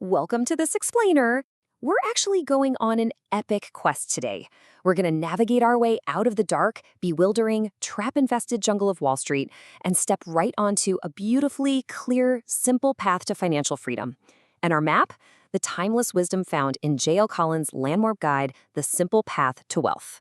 Welcome to this explainer. We're actually going on an epic quest today. We're going to navigate our way out of the dark, bewildering, trap-infested jungle of Wall Street and step right onto a beautifully clear, simple path to financial freedom. And our map? The timeless wisdom found in J.L. Collins' landmark guide, The Simple Path to Wealth.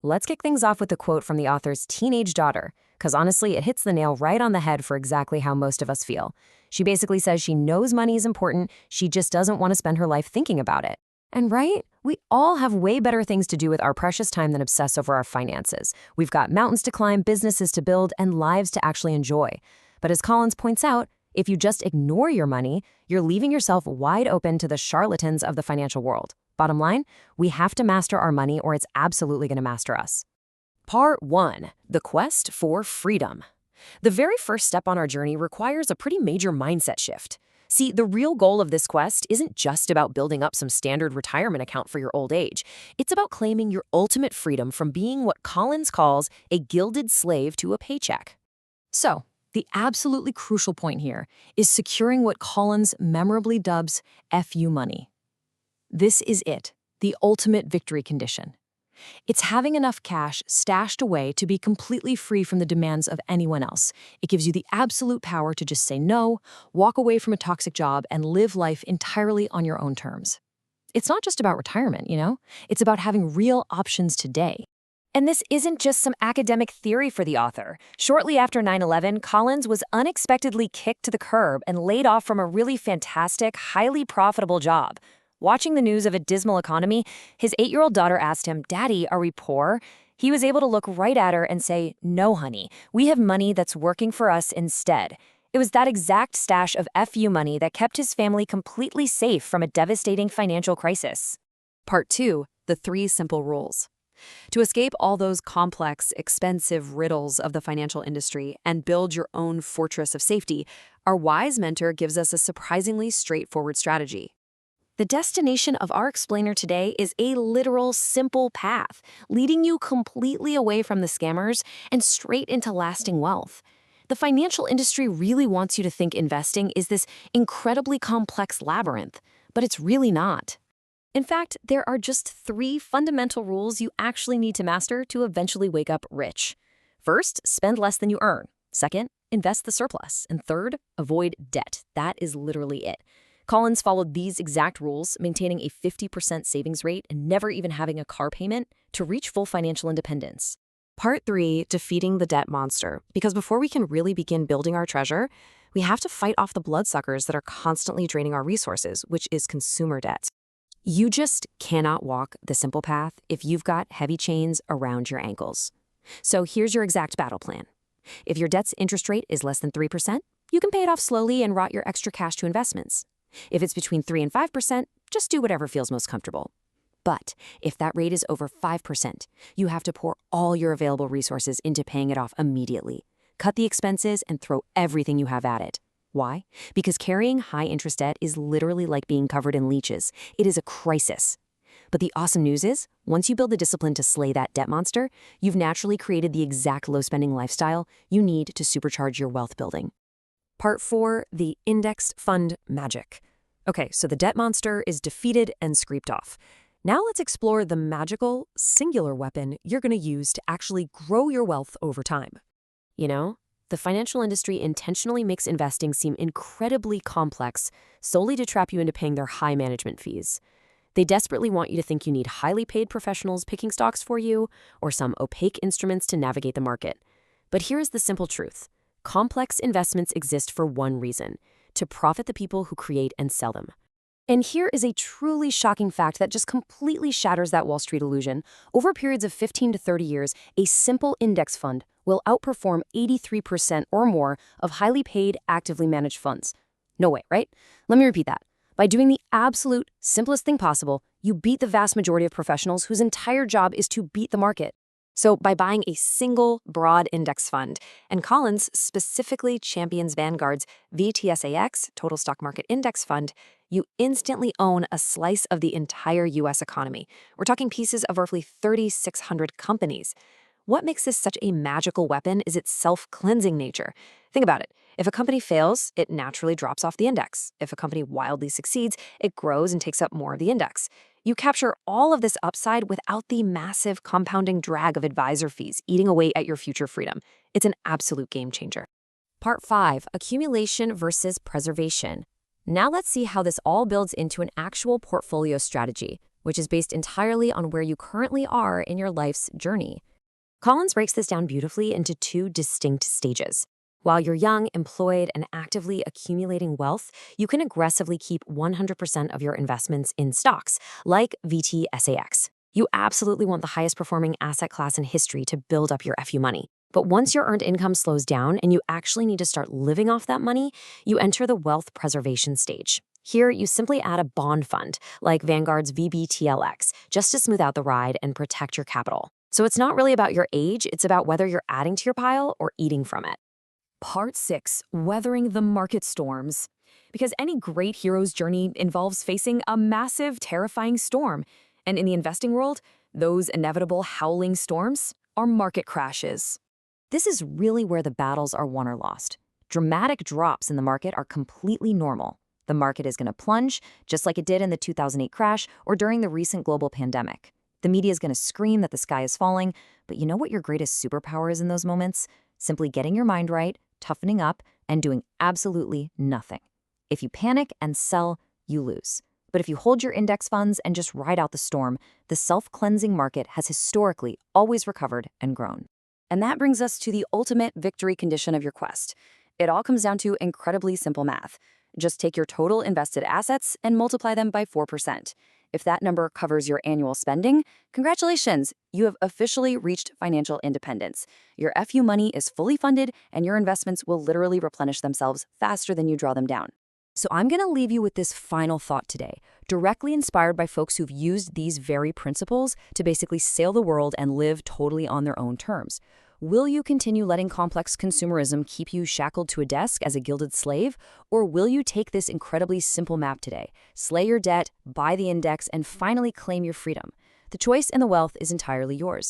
Let's kick things off with a quote from the author's teenage daughter, because honestly, it hits the nail right on the head for exactly how most of us feel. She basically says she knows money is important, she just doesn't want to spend her life thinking about it. And right? We all have way better things to do with our precious time than obsess over our finances. We've got mountains to climb, businesses to build, and lives to actually enjoy. But as Collins points out, if you just ignore your money, you're leaving yourself wide open to the charlatans of the financial world. Bottom line, we have to master our money or it's absolutely going to master us. Part 1. The Quest for Freedom. The very first step on our journey requires a pretty major mindset shift. See, the real goal of this quest isn't just about building up some standard retirement account for your old age. It's about claiming your ultimate freedom from being what Collins calls a gilded slave to a paycheck. So, the absolutely crucial point here is securing what Collins memorably dubs FU money. This is it, the ultimate victory condition. It's having enough cash stashed away to be completely free from the demands of anyone else. It gives you the absolute power to just say no, walk away from a toxic job, and live life entirely on your own terms. It's not just about retirement, It's about having real options today. And this isn't just some academic theory for the author. Shortly after 9/11, Collins was unexpectedly kicked to the curb and laid off from a really fantastic, highly profitable job. Watching the news of a dismal economy, his 8-year-old daughter asked him, "Daddy, are we poor?" He was able to look right at her and say, "No, honey, we have money that's working for us instead." It was that exact stash of FU money that kept his family completely safe from a devastating financial crisis. Part 2. The 3 Simple Rules. To escape all those complex, expensive riddles of the financial industry and build your own fortress of safety, our wise mentor gives us a surprisingly straightforward strategy. The destination of our explainer today is a literal simple path, leading you completely away from the scammers and straight into lasting wealth. The financial industry really wants you to think investing is this incredibly complex labyrinth, but it's really not. In fact, there are just 3 fundamental rules you actually need to master to eventually wake up rich. First, spend less than you earn. Second, invest the surplus. And third, avoid debt. That is literally it. Collins followed these exact rules, maintaining a 50% savings rate and never even having a car payment to reach full financial independence. Part 3, defeating the debt monster. Because before we can really begin building our treasure, we have to fight off the bloodsuckers that are constantly draining our resources, which is consumer debt. You just cannot walk the simple path if you've got heavy chains around your ankles. So here's your exact battle plan. If your debt's interest rate is less than 3%, you can pay it off slowly and route your extra cash to investments. If it's between 3 and 5%, just do whatever feels most comfortable. But if that rate is over 5%, you have to pour all your available resources into paying it off immediately. Cut the expenses and throw everything you have at it. Why? Because carrying high-interest debt is literally like being covered in leeches. It is a crisis. But the awesome news is, once you build the discipline to slay that debt monster, you've naturally created the exact low-spending lifestyle you need to supercharge your wealth building. Part 4, the indexed fund magic. Okay, so the debt monster is defeated and scraped off. Now let's explore the magical, singular weapon you're going to use to actually grow your wealth over time. The financial industry intentionally makes investing seem incredibly complex solely to trap you into paying their high management fees. They desperately want you to think you need highly paid professionals picking stocks for you or some opaque instruments to navigate the market. But here's the simple truth. Complex investments exist for one reason: to profit the people who create and sell them. And here is a truly shocking fact that just completely shatters that Wall Street illusion. Over periods of 15 to 30 years, a simple index fund will outperform 83% or more of highly paid, actively managed funds. No way, right? Let me repeat that. By doing the absolute simplest thing possible, you beat the vast majority of professionals whose entire job is to beat the market. So by buying a single broad index fund, and Collins specifically champions Vanguard's VTSAX, Total Stock Market Index Fund, you instantly own a slice of the entire U.S. economy. We're talking pieces of roughly 3,600 companies. What makes this such a magical weapon is its self-cleansing nature. Think about it. If a company fails, it naturally drops off the index. If a company wildly succeeds, it grows and takes up more of the index. You capture all of this upside without the massive compounding drag of advisor fees eating away at your future freedom. It's an absolute game changer. Part 5, Accumulation versus Preservation. Now let's see how this all builds into an actual portfolio strategy, which is based entirely on where you currently are in your life's journey. Collins breaks this down beautifully into 2 distinct stages. While you're young, employed, and actively accumulating wealth, you can aggressively keep 100% of your investments in stocks, like VTSAX. You absolutely want the highest performing asset class in history to build up your FU money. But once your earned income slows down and you actually need to start living off that money, you enter the wealth preservation stage. Here, you simply add a bond fund, like Vanguard's VBTLX, just to smooth out the ride and protect your capital. So it's not really about your age, it's about whether you're adding to your pile or eating from it. Part 6, Weathering the Market Storms. Because any great hero's journey involves facing a massive, terrifying storm. And in the investing world, those inevitable howling storms are market crashes. This is really where the battles are won or lost. Dramatic drops in the market are completely normal. The market is going to plunge, just like it did in the 2008 crash or during the recent global pandemic. The media is going to scream that the sky is falling, but you know what your greatest superpower is in those moments? Simply getting your mind right, toughening up, and doing absolutely nothing. If you panic and sell, you lose. But if you hold your index funds and just ride out the storm, the self-cleansing market has historically always recovered and grown. And that brings us to the ultimate victory condition of your quest. It all comes down to incredibly simple math. Just take your total invested assets and multiply them by 4%. If that number covers your annual spending, congratulations, you have officially reached financial independence. Your FU money is fully funded and your investments will literally replenish themselves faster than you draw them down. So I'm going to leave you with this final thought today, directly inspired by folks who've used these very principles to basically sail the world and live totally on their own terms. Will you continue letting complex consumerism keep you shackled to a desk as a gilded slave? Or will you take this incredibly simple map today, slay your debt, buy the index, and finally claim your freedom? The choice and the wealth is entirely yours.